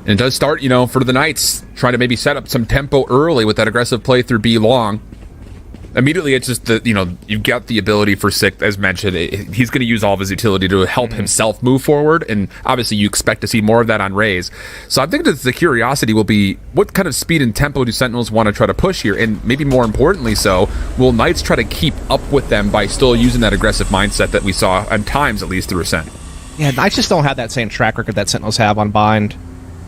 And it does start, for the Knights, trying to maybe set up some tempo early with that aggressive play through B long. Immediately, it's just that, you've got the ability for Sick, as mentioned. He's going to use all of his utility to help himself move forward, and obviously you expect to see more of that on Raze. So I think that the curiosity will be, what kind of speed and tempo do Sentinels want to try to push here? And maybe more importantly so, will Knights try to keep up with them by still using that aggressive mindset that we saw, at times at least, through Ascent? Yeah, Knights just don't have that same track record that Sentinels have on Bind.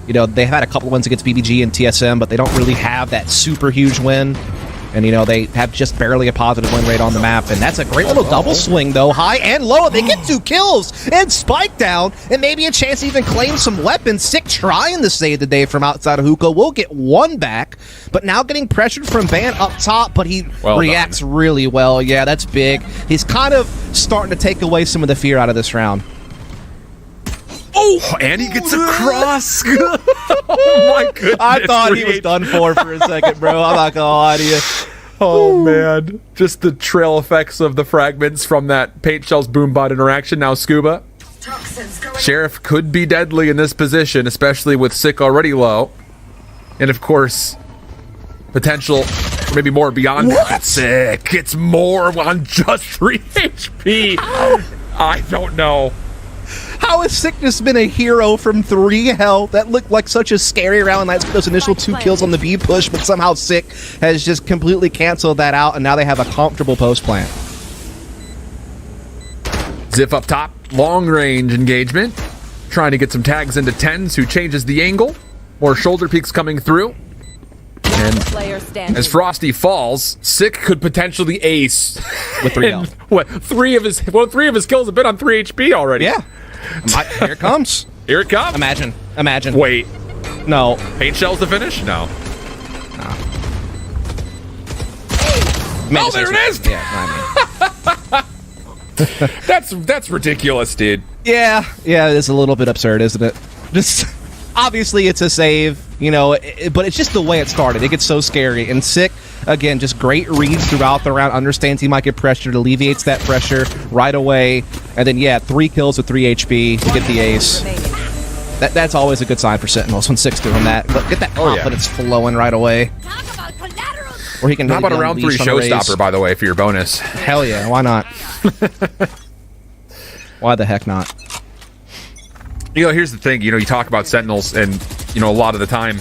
They've had a couple wins against BBG and TSM, but they don't really have that super huge win. And, they have just barely a positive win rate on the map. And that's a great little double swing, though. High and low. They get 2 kills and spike down. And maybe a chance to even claim some weapons. Sick trying to save the day from outside of Hookah. Will get 1 back. But now getting pressured from Van up top. But he reacts really well. Yeah, that's big. He's kind of starting to take away some of the fear out of this round. Oh, and he gets a cross. Oh, my goodness. I thought he was done for a second, bro. I'm not going to lie to you. Oh, man. Just the trail effects of the fragments from that Paint Shells Boombot interaction. Now Scuba. Sheriff could be deadly in this position, especially with Sick already low. And, of course, potential maybe more beyond that. Sick. It's more on just 3 HP. I don't know. How has Sickness been a hero from 3 health? That looked like such a scary round. That's those initial 2 kills on the B push, but somehow Sick has just completely canceled that out, and now they have a comfortable post plant. Ziff up top, long range engagement, trying to get some tags into Tens, who changes the angle. More shoulder peeks coming through. And as Frosty falls, Sick could potentially ace with 3 health. What? 3 of his kills have been on 3 HP already. Yeah. Here it comes. Here it comes. Imagine. Wait. No. Paint Shells to finish? No. Oh, there it is! Yeah, that's ridiculous, dude. Yeah, it's a little bit absurd, isn't it? Just obviously it's a save, but it's just the way it started. It gets so scary. And Sick, again, just great reads throughout the round, understands he might get pressured, alleviates that pressure right away. And then, 3 kills with 3 HP to get the ace. That's always a good sign for Sentinels when Sick's doing that. But get that confidence flowing right away. Or he can. How about a round 3 showstopper, by the way, for your bonus? Hell yeah, why not? Why the heck not? Here's the thing. You talk about Sentinels, and, a lot of the time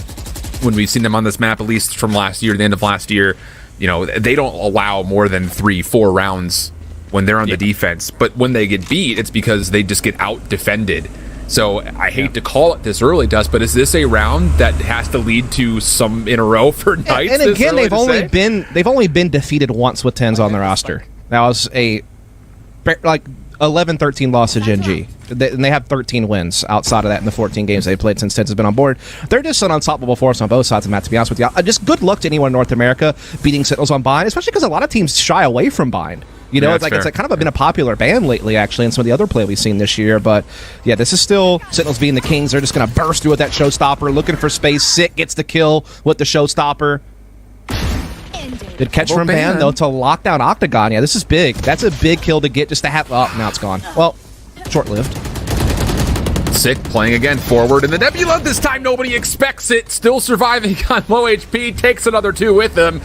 when we've seen them on this map, at least from last year, the end of last year, they don't allow more than 3-4 rounds when they're on the defense. But when they get beat, it's because they just get out-defended. So I hate to call it this early, Dust, but is this a round that has to lead to some in a row for Knights? And again, they've only been defeated once with 10s on the roster. That was a 11-13 loss to Gen G. And they have 13 wins outside of that in the 14 games they've played since 10s has been on board. They're just an unstoppable force on both sides of the map, to be honest with you. Just good luck to anyone in North America beating Sentinels on Bind, especially because a lot of teams shy away from Bind. It's kind of been a popular band lately, actually, in some of the other play we've seen this year. But, yeah, this is still Sentinels being the Kings. They're just going to burst through with that showstopper, looking for space. Sick gets the kill with the showstopper. Good catch from Van, though, to lock down Octagon. Yeah, this is big. That's a big kill to get just to have... Oh, now it's gone. Well, short-lived. Sick playing again forward in the Nebula. This time nobody expects it. Still surviving on low HP. Takes another 2 with him.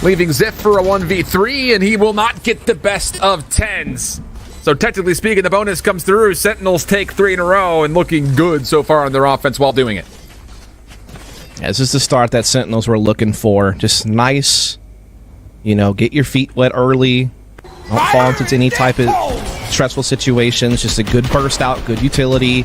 Leaving Ziff for a 1v3, and he will not get the best of 10s. So technically speaking, the bonus comes through. Sentinels take 3 in a row and looking good so far on their offense while doing it. Yeah, this is the start that Sentinels were looking for. Just nice, get your feet wet early. Don't fall into any type of stressful situations. Just a good burst out, good utility.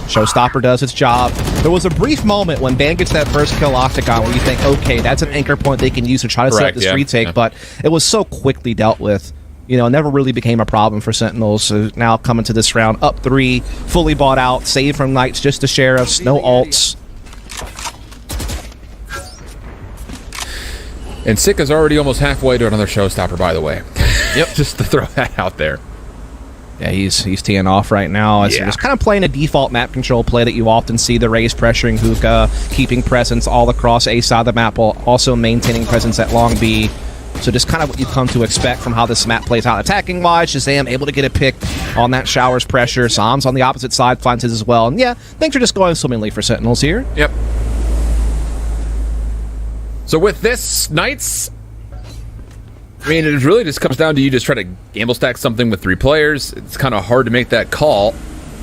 Showstopper does its job. There was a brief moment when Ban gets that first kill Octagon where you think, okay, that's an anchor point they can use to try to set up this retake, but it was so quickly dealt with. Never really became a problem for Sentinels. So now coming to this round, up 3, fully bought out, save from Knights, just the Sheriffs, no alts. And Sick is already almost halfway to another showstopper, by the way. Yep. Just to throw that out there. Yeah, he's teeing off right now. He's kind of playing a default map control play that you often see, the Raze pressuring Hookah, keeping presence all across A side of the map while also maintaining presence at long B. So just kind of what you come to expect from how this map plays out attacking-wise. Shazam able to get a pick on that shower's pressure. Som's on the opposite side, finds his as well. And yeah, things are just going swimmingly for Sentinels here. Yep. So with this, Knights, I mean, it really just comes down to you just try to gamble stack something with 3 players. It's kind of hard to make that call,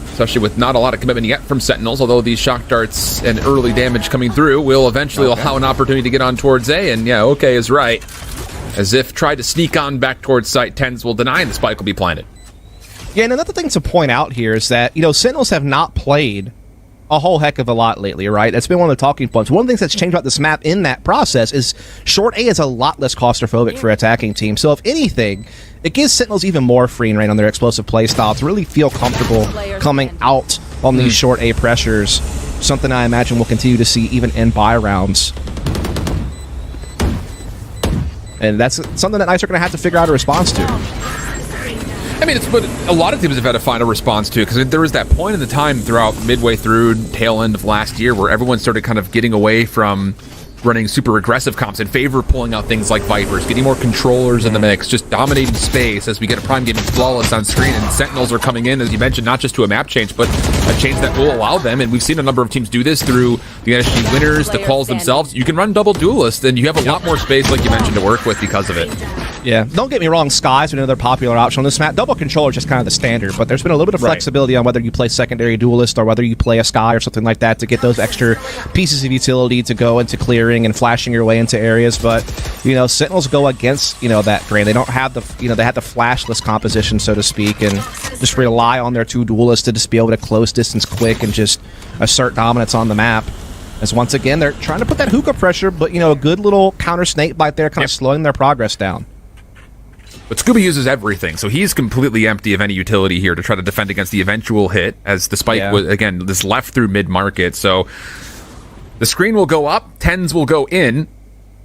especially with not a lot of commitment yet from Sentinels, although these shock darts and early damage coming through will eventually allow an opportunity to get on towards A, and yeah, okay is right. As if tried to sneak on back towards site, Tens will deny, and the spike will be planted. Yeah, and another thing to point out here is that, Sentinels have not played a whole heck of a lot lately, right? That's been one of the talking points. One of the things that's changed about this map in that process is short A is a lot less claustrophobic for attacking teams. So if anything, it gives Sentinels even more free reign on their explosive playstyle to really feel comfortable coming out on these short A pressures. Something I imagine we'll continue to see even in buy rounds. And that's something that Knights are going to have to figure out a response to. I mean, it's what a lot of teams have had to find a response to, because there was that point in the time throughout midway through, tail end of last year, where everyone started kind of getting away from running super aggressive comps in favor of pulling out things like Vipers, getting more controllers in the mix, just dominating space as we get a prime game flawless on screen, and Sentinels are coming in, as you mentioned, not just to a map change, but a change that will allow them, and we've seen a number of teams do this through the NSG winners, the quals themselves. You can run double duelist, and you have a lot more space, like you mentioned, to work with because of it. Yeah, don't get me wrong, Sky's another popular option on this map. Double controller is just kind of the standard, but there's been a little bit of flexibility on whether you play secondary duelist or whether you play a Sky or something like that to get those extra pieces of utility to go into clearing and flashing your way into areas. But, Sentinels go against, that grain. They don't have the, they have the flashless composition, so to speak, and just rely on their 2 duelists to just be able to close distance quick and just assert dominance on the map. As once again, they're trying to put that hookah pressure, but, a good little counter snake bite there, kind of slowing their progress down. But Scuba uses everything, so he's completely empty of any utility here to try to defend against the eventual hit, as the spike was, again, this left through mid-market. So the screen will go up, Tens will go in,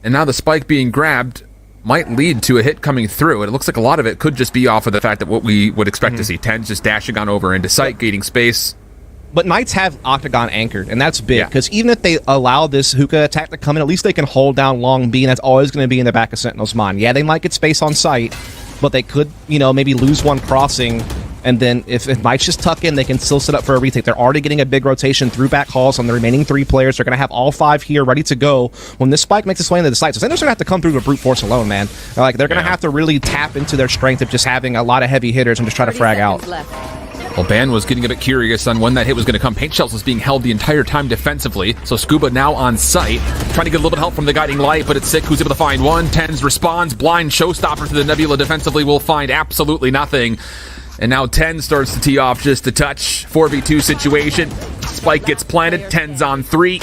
and now the spike being grabbed might lead to a hit coming through. And it looks like a lot of it could just be off of the fact that what we would expect to see, Tens just dashing on over into site, gaining space. But Knights have Octagon anchored, and that's big, because even if they allow this hookah attack to come in, at least they can hold down long B, and that's always going to be in the back of Sentinel's mind. Yeah, they might get space on site, but they could, maybe lose one crossing, and then if Knights just tuck in, they can still set up for a retake. They're already getting a big rotation through back halls on the remaining 3 players. They're going to have all 5 here ready to go when this spike makes its way into the site. So Sentinels are going to have to come through with brute force alone, man. They're going to have to really tap into their strength of just having a lot of heavy hitters and just try to frag out. Well, Ban was getting a bit curious on when that hit was going to come. Paint Shells was being held the entire time defensively, so Scuba now on site, trying to get a little bit of help from the guiding light, but it's Sick who's able to find one. Tens responds, blind showstopper to the Nebula defensively will find absolutely nothing. And now 10 starts to tee off just a touch. 4v2 situation. Spike gets planted, 10's on 3.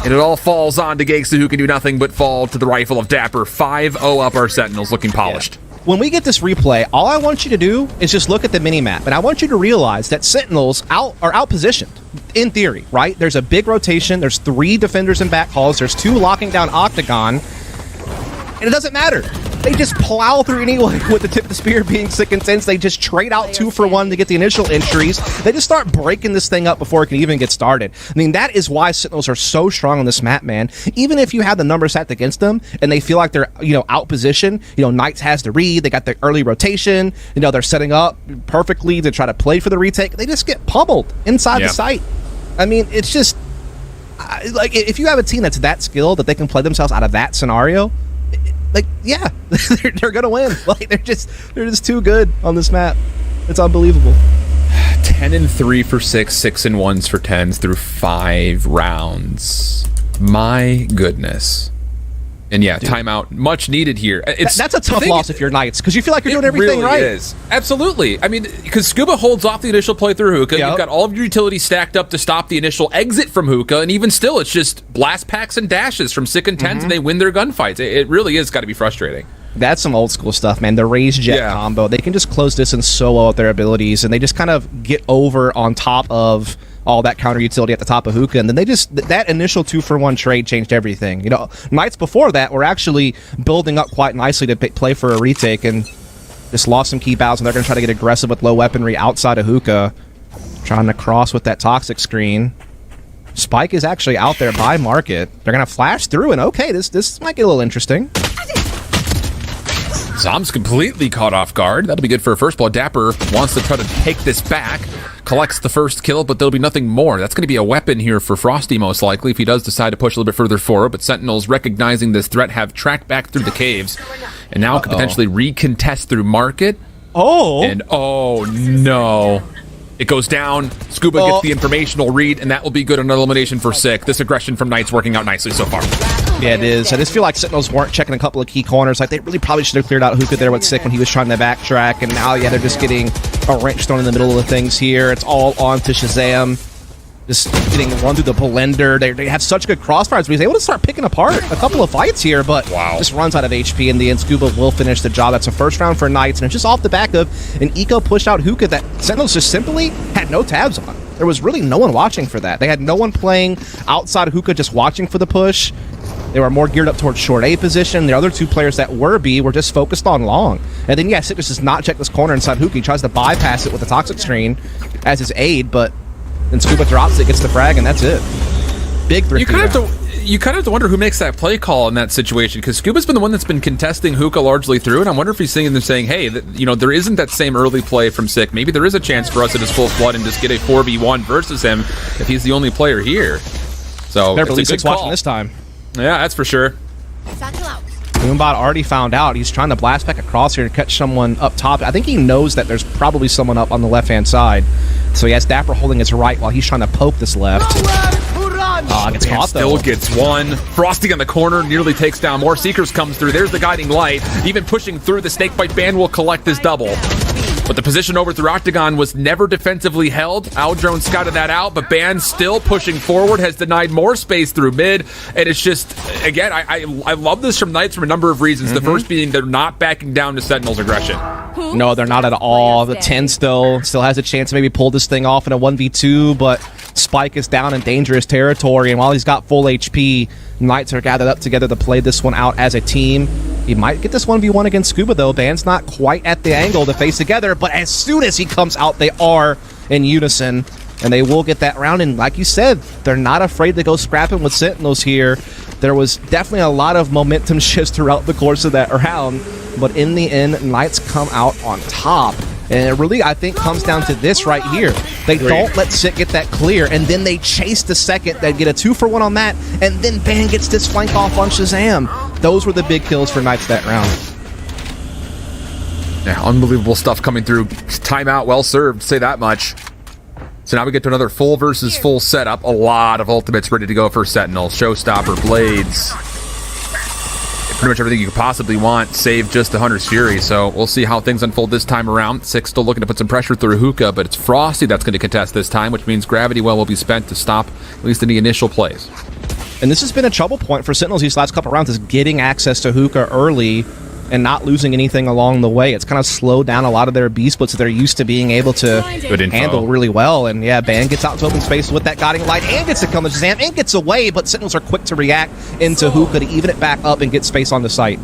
And it all falls on to Gangsta, who can do nothing but fall to the rifle of Dapper. 5-0 up our Sentinels, looking polished. When we get this replay, all I want you to do is just look at the mini-map, and I want you to realize that Sentinels are out-positioned, in theory, right? There's a big rotation, there's 3 defenders in back halls, there's 2 locking down Octagon, and it doesn't matter. They just plow through anyway with the tip of the spear being Sick and Tense. They just trade out 2 for 1 to get the initial entries. They just start breaking this thing up before it can even get started. I mean, that is why Sentinels are so strong on this map, man. Even if you have the numbers stacked against them and they feel like they're, out position, Knights has the read, they got the early rotation, they're setting up perfectly to try to play for the retake. They just get pummeled inside the site. I mean, it's just, like, if you have a team that's that skilled that they can play themselves out of that scenario, they're gonna win. Like, they're just too good on this map. It's unbelievable. 10-3 for 6, 6-1s for 10s through 5 rounds. My goodness. And yeah, dude, timeout, much needed here. That's a tough loss if you're Knights, because you feel like you're doing everything right. It is. Absolutely. I mean, because Scuba holds off the initial play through Hookah. You've got all of your utilities stacked up to stop the initial exit from Hookah, and even still, it's just blast packs and dashes from Sick and Tens, and they win their gunfights. It really is got to be frustrating. That's some old school stuff, man. The Raise Jet combo. They can just close distance so well with their abilities, and they just kind of get over on top of all that counter utility at the top of Hookah, and then they just, that initial 2-for-1 trade changed everything. Knights before that were actually building up quite nicely to play for a retake, and just lost some key battles, and they're going to try to get aggressive with low weaponry outside of Hookah, trying to cross with that toxic screen. Spike is actually out there by market. They're going to flash through, and okay, this might get a little interesting. Zom's completely caught off guard. That'll be good for a first blood. Dapper wants to try to take this back. Collects the first kill, but there'll be nothing more. That's going to be a weapon here for Frosty, most likely, if he does decide to push a little bit further forward. But Sentinels, recognizing this threat, have tracked back through the caves. And now could potentially recontest through Market. Oh! And oh no. It goes down. Scuba gets the informational read, and that will be good on elimination for Sick. This aggression from Knight's working out nicely so far. Yeah, it is. I just feel like Sentinels weren't checking a couple of key corners. Like, they really probably should have cleared out Hookah there with Sick when he was trying to backtrack. And now, yeah, they're just getting a wrench thrown in the middle of the things here. It's all on to Shazam. Just getting run through the blender. They have such good crossfires, but he's able to start picking apart a couple of fights here, but just runs out of HP in the end. Scuba will finish the job. That's a first round for Knights, and it's just off the back of an eco push out Hookah that Sentinels just simply had no tabs on. There was really no one watching for that. They had no one playing outside of Hookah just watching for the push. They were more geared up towards short A position. The other two players that were B were just focused on long. And then, yeah, Citrus does not check this corner inside Hookah. He tries to bypass it with the Toxic Screen as his aid, but then Scuba drops it, gets the frag, and that's it. Big thrifty. You kind of have to wonder who makes that play call in that situation, because Scuba's been the one that's been contesting Hookah largely through, and I wonder if he's sitting there saying, hey, there isn't that same early play from Sick. Maybe there is a chance for us at his full flood and just get a 4v1 versus him if he's the only player here. So Better believe it's a good Sick's call. watching this time. Yeah, that's for sure. Moombot already found out. He's trying to blast back across here to catch someone up top. I think he knows that there's probably someone up on the left-hand side. So he has Dapper holding his right while he's trying to poke this left. Gets caught, though. Still gets one. Frosty on the corner nearly takes down more. Seekers comes through. There's the guiding light. Even pushing through, the Snakebite Band will collect his double. But the position over through Octagon was never defensively held. Aldrone scouted that out, but Band still pushing forward, has denied more space through mid. And it's just, again, I love this from Knights from a number of reasons. The first being they're not backing down to Sentinel's aggression. No, they're not at all. The 10 still has a chance to maybe pull this thing off in a 1v2, but Spike is down in dangerous territory, and while he's got full HP, Knights are gathered up together to play this one out as a team. He might get this 1v1 against Scuba, though. Band's not quite at the angle to face together, but as soon as he comes out, they are in unison, and they will get that round. And like you said, they're not afraid to go scrapping with Sentinels here. There was definitely a lot of momentum shifts throughout the course of that round, but in the end, Knights come out on top. And it really, I think, comes down to this right here. They don't let Sick get that clear, and then they chase the second. They get a 2-for-1 on that, and then Band gets this flank off on Shazam. Those were the big kills for Knights that round. Yeah, unbelievable stuff coming through. Timeout, well served, say that much. So now we get to another full versus full setup. A lot of ultimates ready to go for Sentinel. Showstopper, Blades. Pretty much everything you could possibly want, save just the Hunter's Fury. So we'll see how things unfold this time around. Sick still looking to put some pressure through Hookah, but it's Frosty that's going to contest this time, which means Gravity Well will be spent to stop at least in the initial plays. And this has been a trouble point for Sentinels these last couple rounds, is getting access to Hookah early and not losing anything along the way. It's kind of slowed down a lot of their B splits that they're used to being able to handle really well. And yeah, Band gets out into open space with that guiding light and gets to come to Shazam and gets away, but Sentinels are quick to react into Hookah to even it back up and get space on the site.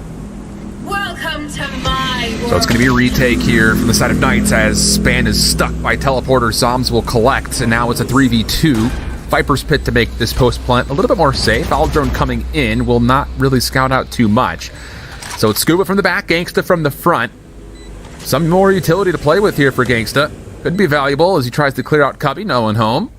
Welcome to my world. So it's going to be a retake here from the side of Knights as Span is stuck by teleporter. Zoms will collect, and now it's a 3v2. Viper's Pit to make this post plant a little bit more safe. Aldrone coming in will not really scout out too much. So it's Scuba from the back, Gangsta from the front. Some more utility to play with here for Gangsta. Could be valuable as he tries to clear out Cubby, no one home.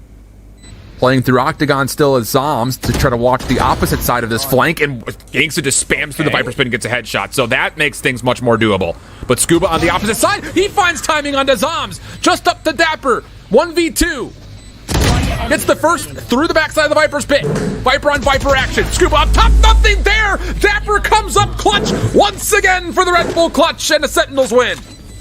Playing through Octagon still as Zoms to try to watch the opposite side of this flank, and Gangsta just spams through the Viper Spin and gets a headshot, so that makes things much more doable. But Scuba on the opposite side, he finds timing onto Zoms, just up to Dapper, 1v2. Gets the first through the backside of the Viper's Pit. Viper on Viper action. Scuba up top, nothing there. Dapper comes up clutch once again for the Red Bull clutch, and the Sentinels win.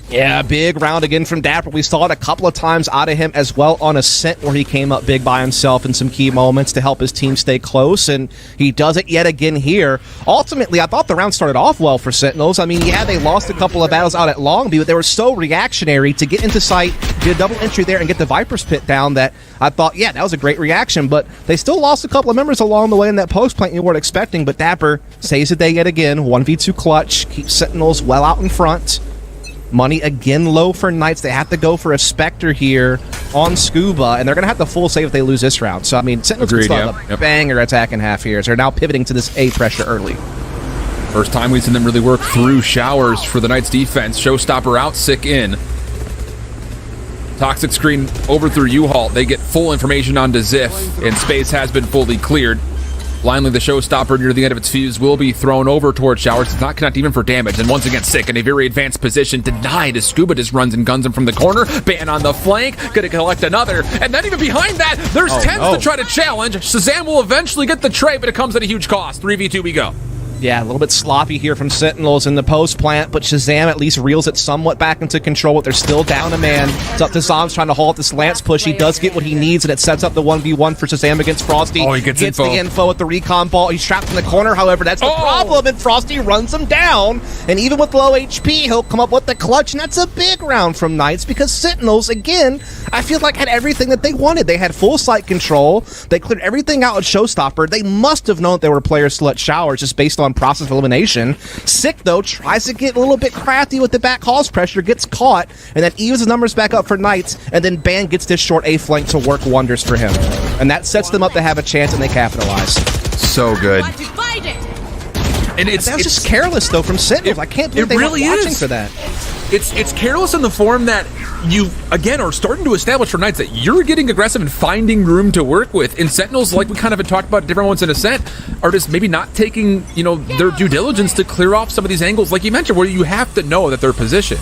Yeah, big round again from Dapper. We saw it a couple of times out of him as well on Ascent, where he came up big by himself in some key moments to help his team stay close, and he does it yet again here. Ultimately, I thought the round started off well for Sentinels. I mean, yeah, they lost a couple of battles out at Longview, but they were so reactionary to get into sight, get a double entry there, and get the Viper's Pit down that I thought, yeah, that was a great reaction, but they still lost a couple of members along the way in that post plant you weren't expecting, but Dapper saves the day yet again. 1v2 clutch, keeps Sentinels well out in front. Money again low for Knights. They have to go for a Spectre here on Scuba, and they're going to have the full save if they lose this round. So, I mean, Sentinels can still have a banger attack in half here. So they're now pivoting to this A pressure early. First time we've seen them really work through showers for the Knights defense. Showstopper out, Sick in. Toxic screen over through U-Haul. They get full information onto Ziff, and space has been fully cleared. Blindly, the Showstopper near the end of its fuse will be thrown over towards Showers. Does not connect even for damage. And once again, Sick in a very advanced position. Denied as Scuba just runs and guns him from the corner. Ban on the flank. Gonna collect another. And then even behind that, there's Tens to try to challenge. Shazam will eventually get the trade, but it comes at a huge cost. 3v2 we go. Yeah, a little bit sloppy here from Sentinels in the post plant, but Shazam at least reels it somewhat back into control, but they're still down a man. It's up to Zombs trying to halt this Lance push. He does get what he needs, and it sets up the 1v1 for Shazam against Frosty. Oh, he gets info. The info with the recon ball. He's trapped in the corner, however, that's the problem, and Frosty runs him down. And even with low HP, he'll come up with the clutch, and that's a big round from Knights, because Sentinels, again, I feel like had everything that they wanted. They had full site control. They cleared everything out with Showstopper. They must have known that there were players still at Showers just based on process of elimination. Sick, though, tries to get a little bit crafty with the back calls pressure, gets caught, and then evens the numbers back up for Knights, and then Ban gets this short A flank to work wonders for him. And that sets them up to have a chance, and they capitalize. So good. And that was just careless, though, from Sentinels. I can't believe they weren't watching for that. It's careless in the form that you, again, are starting to establish for Knights that you're getting aggressive and finding room to work with. And Sentinels, like we kind of had talked about different ones in Ascent, are just maybe not taking, their due diligence to clear off some of these angles, like you mentioned, where you have to know that they're positioned.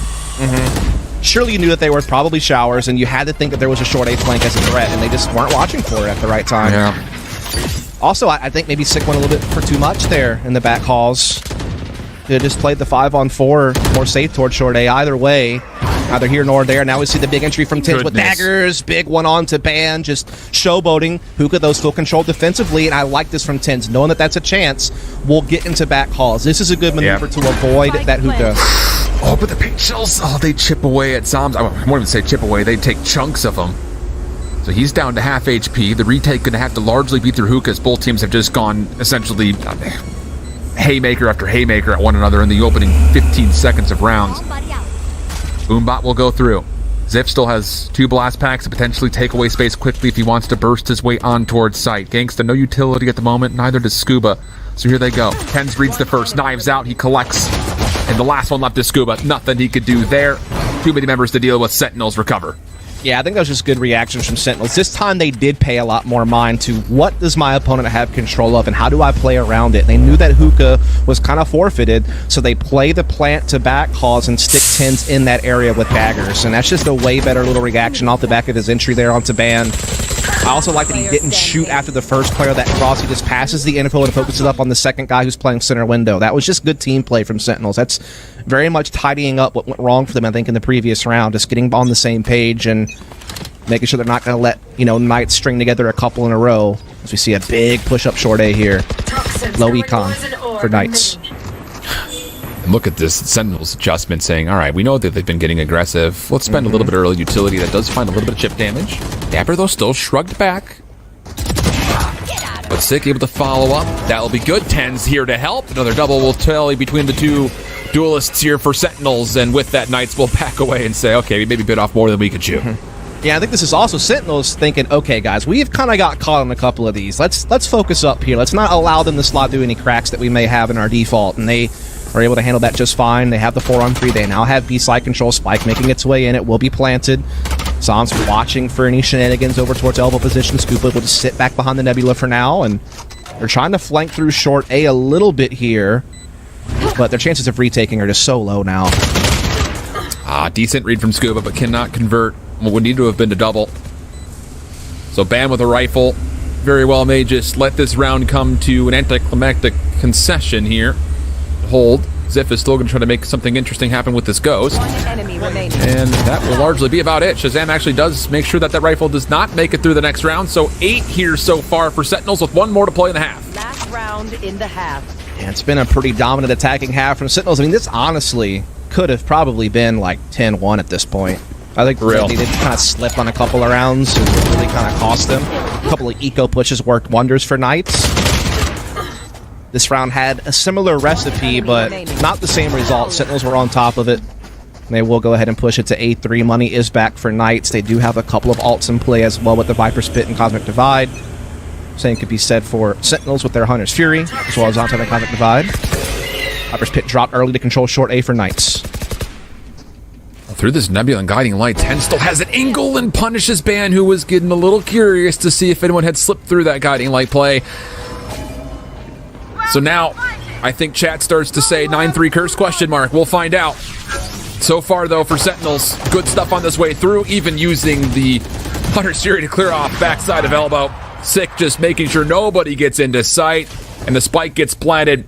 Surely you knew that they were probably Showers, and you had to think that there was a short A flank as a threat, and they just weren't watching for it at the right time. Yeah. Also, I think maybe Sick went a little bit for too much there in the back halls. They just played the 5-on-4 more safe towards short A. Either way, neither here nor there. Now we see the big entry from Tins with daggers. Big one on to Ban, just showboating. Hookah, though, still controlled defensively, and I like this from Tins. Knowing that that's a chance, we'll get into back halls. This is a good maneuver to avoid that Hookah. Oh, but the paint shells, they chip away at Zombs. I won't even say chip away. They take chunks of them. So he's down to half HP. The retake going to have to largely be through Hookahs. Both teams have just gone essentially haymaker after haymaker at one another in the opening 15 seconds of rounds. Boombot will go through. Ziff still has 2 blast packs to potentially take away space quickly if he wants to burst his way on towards site. Gangsta, no utility at the moment, neither does Scuba. So here they go. Tens reads the first, knives out, he collects. And the last one left is Scuba. Nothing he could do there. Too many members to deal with. Sentinels recover. Yeah, I think that was just good reactions from Sentinels. This time they did pay a lot more mind to what does my opponent have control of and how do I play around it. They knew that Hookah was kind of forfeited, so they play the plant to back calls and stick Tins in that area with daggers. And that's just a way better little reaction off the back of his entry there onto Ban. I also like that he didn't shoot after the first player that crossed. He just passes the info and focuses up on the second guy who's playing center window. That was just good team play from Sentinels. That's very much tidying up what went wrong for them, I think, in the previous round. Just getting on the same page and making sure they're not going to let, Knights string together a couple in a row. As we see a big push-up short A here. Low econ for Knights. And look at this Sentinels adjustment saying, all right, we know that they've been getting aggressive. Let's spend a little bit of early utility that does find a little bit of chip damage. Dapper, though, still shrugged back. But Sick able to follow up. That'll be good. Tens here to help. Another double will tally between the two duelists here for Sentinels. And with that, Knights will back away and say, okay, we maybe bit off more than we could chew. Yeah, I think this is also Sentinels thinking, okay, guys, we've kind of got caught on a couple of these. Let's focus up here. Let's not allow them to slot through any cracks that we may have in our default. And they are able to handle that just fine. They have the 4-on-3. They now have B-side control. Spike making its way in. It will be planted. Zom's watching for any shenanigans over towards elbow position. Scoop able to sit back behind the Nebula for now. And they're trying to flank through short A a little bit here. But their chances of retaking are just so low now. Decent read from Scuba, but cannot convert what would need to have been to double. So Bam with a rifle. Very well may just let this round come to an anticlimactic concession here. Hold. Ziff is still going to try to make something interesting happen with this ghost. And that will largely be about it. Shazam actually does make sure that that rifle does not make it through the next round. So 8 here so far for Sentinels with 1 more to play in the half. Last round in the half. Yeah, it's been a pretty dominant attacking half from Sentinels. I mean, this honestly could have probably been like 10-1 at this point. I think they did kind of slip on a couple of rounds and really kind of cost them. A couple of eco pushes worked wonders for Knights. This round had a similar recipe, but not the same result. Sentinels were on top of it. They will go ahead and push it to A3. Money is back for Knights. They do have a couple of alts in play as well with the Viper Spit and Cosmic Divide. Same could be said for Sentinels with their Hunter's Fury, as well as on-time and Cosmic Divide. Viper's Pit dropped early to control short A for Knights. Through this Nebula and Guiding Light, 10 still has an angle and punishes Ban, who was getting a little curious to see if anyone had slipped through that Guiding Light play. So now, I think chat starts to say 9-3 curse question mark. We'll find out. So far, though, for Sentinels, good stuff on this way through, even using the Hunter Siri to clear off backside of Elbow. Sick just making sure nobody gets into sight, and the spike gets planted.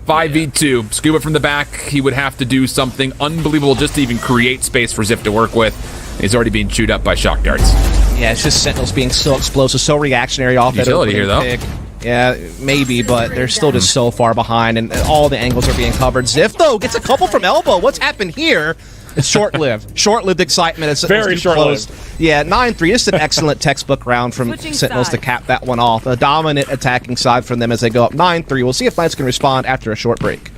5v2. Scuba from the back, he would have to do something unbelievable just to even create space for Ziff to work with. He's already being chewed up by shock darts. Yeah, it's just Sentinels being so explosive, so reactionary off that utility here, though. pick. Yeah, maybe, but they're still just so far behind, and all the angles are being covered. Ziff, though, gets a couple from Elbow. What's happened here? It's short-lived. Short-lived excitement. It's Very short-lived. Yeah, 9-3. Just an excellent textbook round from Switching Sentinels to sides. cap that one off. A dominant attacking side from them as they go up 9-3. We'll see if Knights can respond after a short break.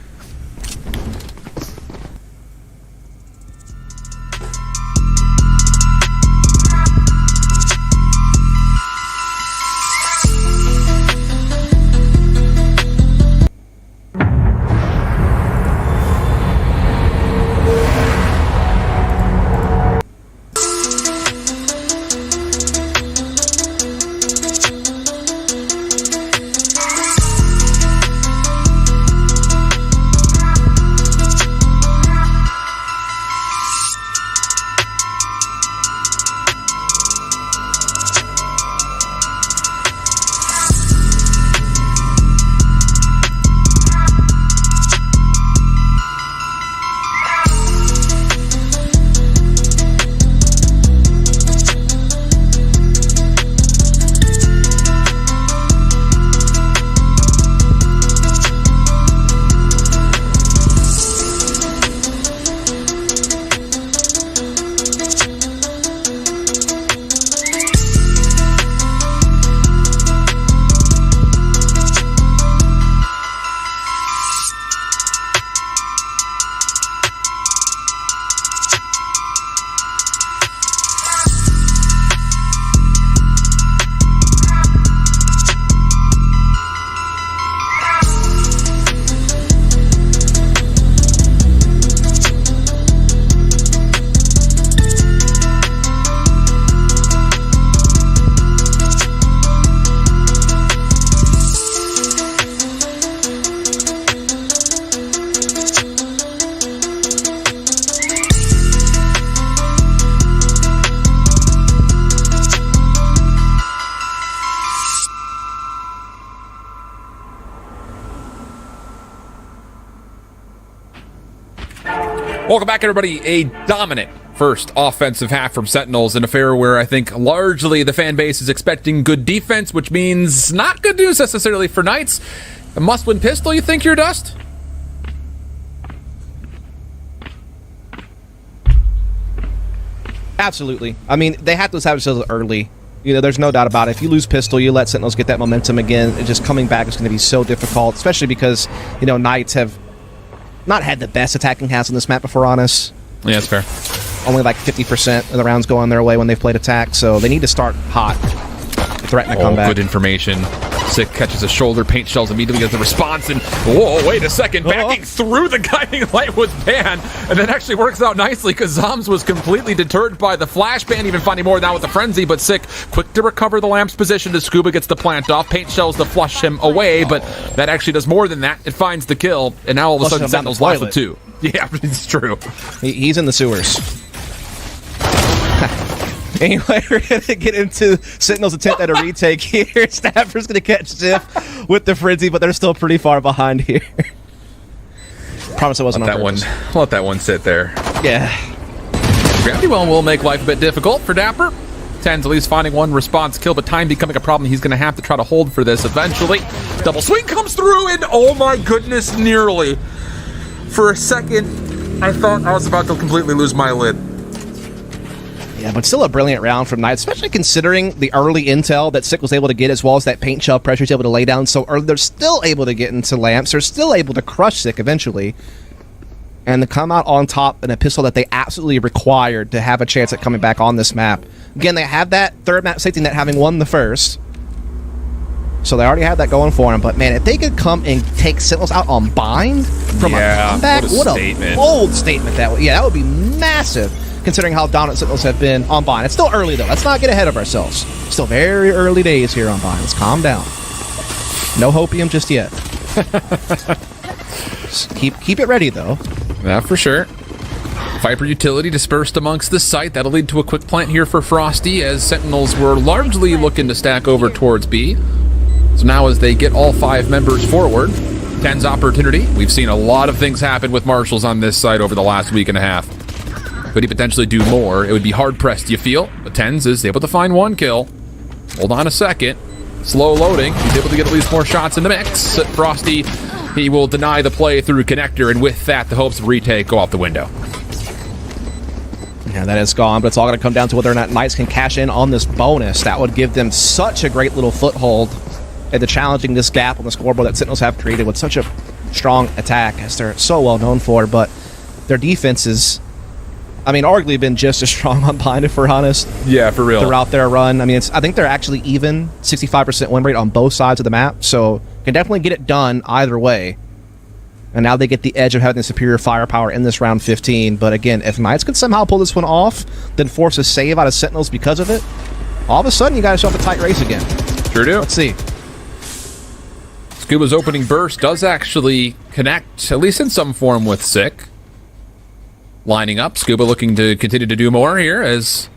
Welcome back, everybody. A dominant first offensive half from Sentinels, an affair where I think largely the fan base is expecting good defense, which means not good news necessarily for Knights. A must-win pistol, you think, here, Dust? Absolutely. I mean, they have to establish themselves early. You know, there's no doubt about it. If you lose pistol, you let Sentinels get that momentum again. It just coming back is going to be so difficult, especially because, you know, Knights have not had the best attacking halves on this map, if we're honest. Yeah, that's fair. Only like 50% of the rounds going their way when they've played attack, so they need to start hot. Threaten to come back. Good information. Sick catches a shoulder, paint shells immediately gets the response, and whoa, wait a second, backing through the guiding light with Ban, and that actually works out nicely because Zoms was completely deterred by the flash. Ban even finding more now with the frenzy, but Sick quick to recover the lamp's position as Scuba gets the plant off, paint shells to flush him away, but that actually does more than that. It finds the kill, and now all of a sudden Sentinel's left with two. Yeah, it's true. He's in the sewers. Anyway, we're going to get into Sentinel's attempt at a retake here. Staffer's going to catch Ziff with the frenzy, but they're still pretty far behind here. Promise it wasn't on purpose. Let that one sit there. Yeah. Gravity Well will make life a bit difficult for Dapper. Tens at least finding one response kill, but time becoming a problem. He's going to have to try to hold for this eventually. Double swing comes through, and oh my goodness, nearly. For a second, I thought I was about to completely lose my lid. Yeah, but still a brilliant round from Knight, especially considering the early intel that Sick was able to get, as well as that paint shell pressure he's able to lay down so early. They're still able to get into lamps. They're still able to crush Sick eventually. And to come out on top in a pistol that they absolutely required to have a chance at coming back on this map. Again, they have that third map safety net having won the first. So they already had that going for them. But, man, if they could come and take Sentinels out on bind from a comeback, what a bold statement that would. Yeah, that would be massive, considering how dominant Sentinels have been on bind. It's still early, though. Let's not get ahead of ourselves. Still very early days here on bind. Let's calm down. No hopium just yet. Just keep it ready, though. Yeah, for sure. Viper utility dispersed amongst the site. That'll lead to a quick plant here for Frosty, as Sentinels were largely looking to stack over towards B. So now as they get all 5 members forward, Ten's opportunity. We've seen a lot of things happen with Marshals on this site over the last week and a half. Could he potentially do more? It would be hard-pressed, you feel. But Tens is able to find 1 kill. Hold on a second. Slow loading. He's able to get at least more shots in the mix. Frosty, he will deny the play through Connector, and with that, the hopes of retake go out the window. Yeah, that is gone, but it's all going to come down to whether or not Knights can cash in on this bonus. That would give them such a great little foothold into challenging this gap on the scoreboard that Sentinels have created with such a strong attack, as they're so well known for. But their defense is, I mean, arguably been just as strong on bind, if we're honest. Yeah, for real. Throughout their run. I mean, I think they're actually even 65% win rate on both sides of the map, so can definitely get it done either way. And now they get the edge of having the superior firepower in this round 15. But again, if Knights could somehow pull this one off, then force a save out of Sentinels because of it, all of a sudden you got yourself a tight race again. Sure do. Let's see. Scuba's opening burst does actually connect, at least in some form, with Sick. Lining up, Scuba looking to continue to do more here as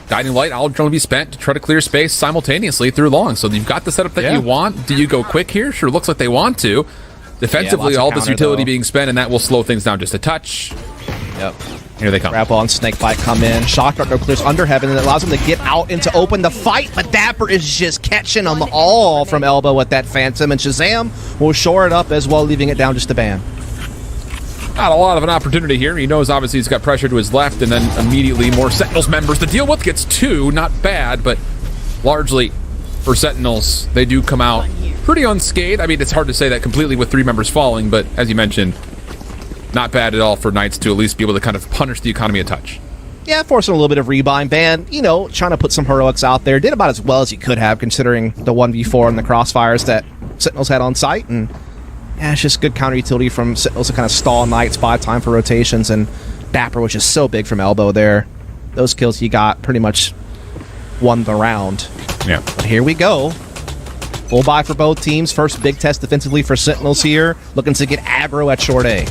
Guiding Light, Aldrin will be spent to try to clear space simultaneously through long. So you've got the setup that you want. Do you go quick here? Sure, looks like they want to. Defensively, all this utility being spent, and that will slow things down just a touch. Yep. Here they come. Grapple and Snakebite come in. Shock Dart no clears under heaven, and it allows them to get out into open the fight, but Dapper is just catching them all from elbow with that Phantom, and Shazam will shore it up as well, leaving it down just a ban. Not a lot of an opportunity here. He knows obviously he's got pressure to his left, and then immediately more Sentinels members to deal with. Gets 2, not bad, but largely for Sentinels, they do come out pretty unscathed. I mean, it's hard to say that completely with 3 members falling, but as you mentioned, not bad at all for Knights to at least be able to kind of punish the economy a touch. Yeah, forcing a little bit of rebind. Ban, you know, trying to put some heroics out there. Did about as well as he could have, considering the 1v4 and the crossfires that Sentinels had on site. And yeah, it's just good counter utility from Sentinels to kind of stall Knights, buy time for rotations. And Dapper, which is so big from elbow there. Those kills he got pretty much won the round. Yeah. But here we go. Full buy for both teams. First big test defensively for Sentinels here. Looking to get aggro at short A.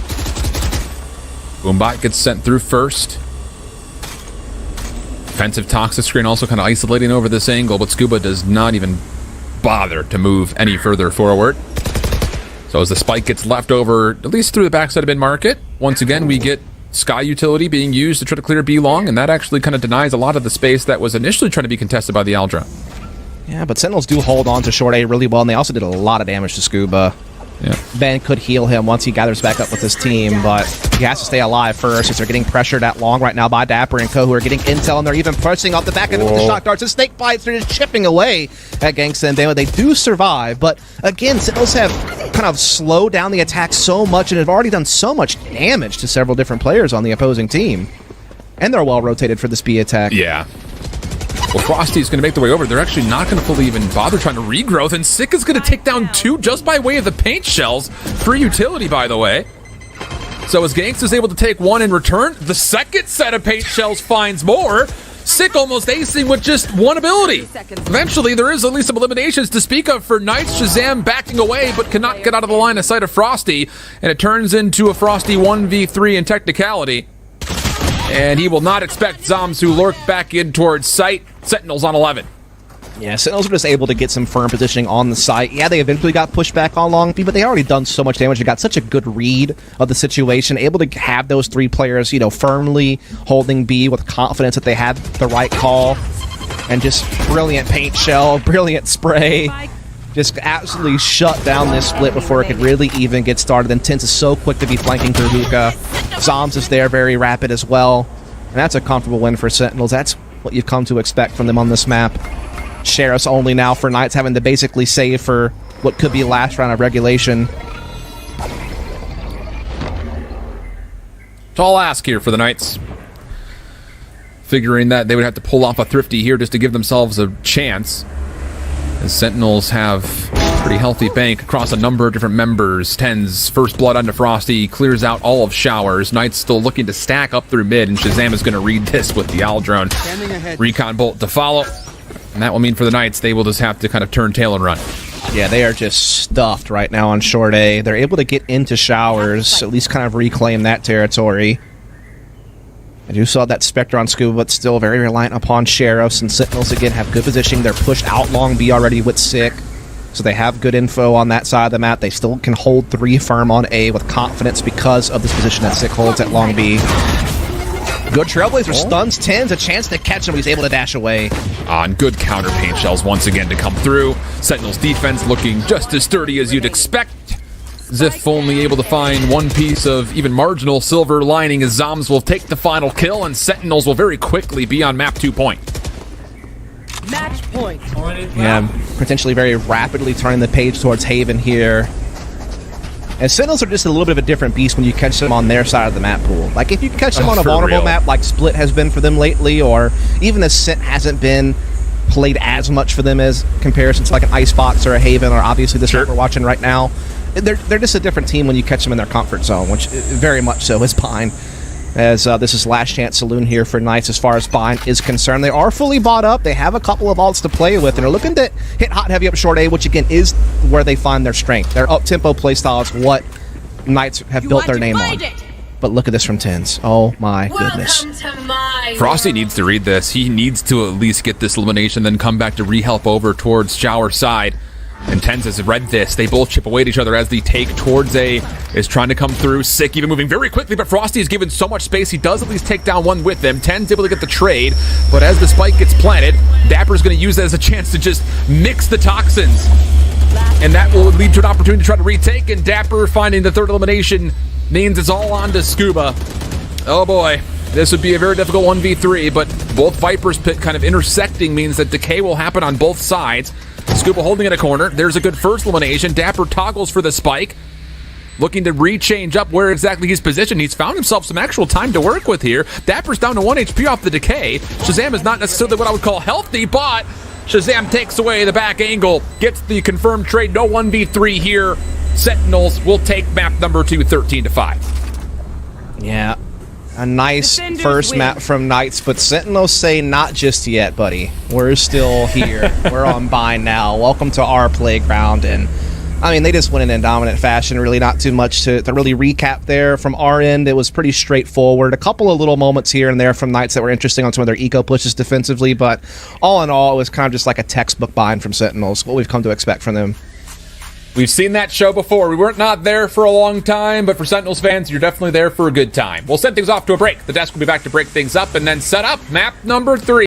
Boombot gets sent through first. Defensive toxic screen also kind of isolating over this angle, but Scuba does not even bother to move any further forward. So as the spike gets left over, at least through the backside of mid-market, once again we get Sky utility being used to try to clear B long, and that actually kind of denies a lot of the space that was initially trying to be contested by the Aldra. Yeah, but Sentinels do hold on to short A really well, and they also did a lot of damage to Scuba. Yeah. Ben could heal him once he gathers back up with his team, but he has to stay alive first, as they're getting pressured at long right now by Dapper and Co, who are getting intel, and they're even pressing off the back of it with the shock darts and snake bites. They're just chipping away at Gangsta and Bama. They do survive, but again, Sentinels have kind of slowed down the attack so much and have already done so much damage to several different players on the opposing team. And they're well rotated for this B attack. Yeah. Well, Frosty's going to make the way over. They're actually not going to fully even bother trying to regrowth, and Sick is going to take down 2 just by way of the paint shells. Free utility, by the way. So as Gangsta's able to take 1 in return, the second set of paint shells finds more. Sick almost acing with just 1 ability. Eventually, there is at least some eliminations to speak of for Knights. Shazam backing away, but cannot get out of the line of sight of Frosty, and it turns into a Frosty 1v3 in technicality. And he will not expect Zoms to lurk back in towards sight. Sentinels on 11. Yeah, Sentinels are just able to get some firm positioning on the site. Yeah, they eventually got pushed back on long B, but they already done so much damage. They got such a good read of the situation, able to have those 3 players, you know, firmly holding B with confidence that they had the right call. And just brilliant paint shell, brilliant spray. Just absolutely shut down this split before it could really even get started. And Tense is so quick to be flanking through Hookah. Zoms is there, very rapid as well. And that's a comfortable win for Sentinels. That's what you've come to expect from them on this map. Sheriffs only now for Knights, having to basically save for what could be last round of regulation. Tall ask here for the Knights. Figuring that they would have to pull off a thrifty here just to give themselves a chance. The Sentinels have a pretty healthy bank across a number of different members. Ten's first blood onto Frosty, clears out all of Showers. Knight's still looking to stack up through mid, and Shazam is going to read this with the Owl Drone. Recon Bolt to follow. And that will mean for the Knights, they will just have to kind of turn tail and run. Yeah, they are just stuffed right now on short A. They're able to get into Showers, at least kind of reclaim that territory. I do saw that Spectre on Scuba, but still very reliant upon Sheriffs, and Sentinels again have good positioning. They're pushed out long B already with Sick, so they have good info on that side of the map. They still can hold 3 firm on A with confidence because of this position that Sick holds at long B. Good Trailblazer stuns Tens, a chance to catch him. He's able to dash away. On good counter paint shells once again to come through. Sentinel's defense looking just as sturdy as you'd expect. Ziff only able to find one piece of even marginal silver lining as Zoms will take the final kill, and Sentinels will very quickly be on map 2 point. Match point. Yeah, potentially very rapidly turning the page towards Haven here. And Sentinels are just a little bit of a different beast when you catch them on their side of the map pool. Like, if you catch them on a vulnerable map like Split has been for them lately, or even as Sent hasn't been played as much for them as comparison to like an Icebox or a Haven, or obviously this map we're watching right now, they're just a different team when you catch them in their comfort zone, which very much so is Pine. As this is last chance saloon here for Knights as far as Pine is concerned. They are fully bought up. They have a couple of ults to play with, and are looking to hit hot heavy up short A, which again is where they find their strength. Their up-tempo playstyle is what Knights have built their name on. But look at this from Tens. Oh my goodness. Frosty needs to read this. He needs to at least get this elimination, then come back to re-help over towards Shower side. And Tens has read this. They both chip away at each other as the take towards A is trying to come through. Sick even moving very quickly, but Frosty is given so much space. He does at least take down one with them. Tens able to get the trade, but as the spike gets planted, Dapper's going to use that as a chance to just mix the toxins. And that will lead to an opportunity to try to retake, and Dapper finding the third elimination means it's all on to Scuba. Oh boy, this would be a very difficult 1v3, but both Viper's pit kind of intersecting means that decay will happen on both sides. Scuba holding in a corner. There's a good first elimination. Dapper toggles for the spike, looking to re-change up where exactly he's positioned. He's found himself some actual time to work with here. Dapper's down to 1 HP off the decay. Shazam is not necessarily what I would call healthy, but Shazam takes away the back angle, gets the confirmed trade. No 1v3 here. Sentinels will take map number 2, 13-5. Yeah, a nice first map from Knights, but Sentinels say not just yet, buddy. We're still here. We're on bind now. Welcome to our playground. And I mean, they just went in dominant fashion. Really not too much to really recap there. From our end, it was pretty straightforward. A couple of little moments here and there from Knights that were interesting on some of their eco pushes defensively, but all in all, it was kind of just like a textbook bind from Sentinels, what we've come to expect from them. We've seen that show before. We weren't not there for a long time, but for Sentinels fans, you're definitely there for a good time. We'll send things off to a break. The desk will be back to break things up and then set up map number 3.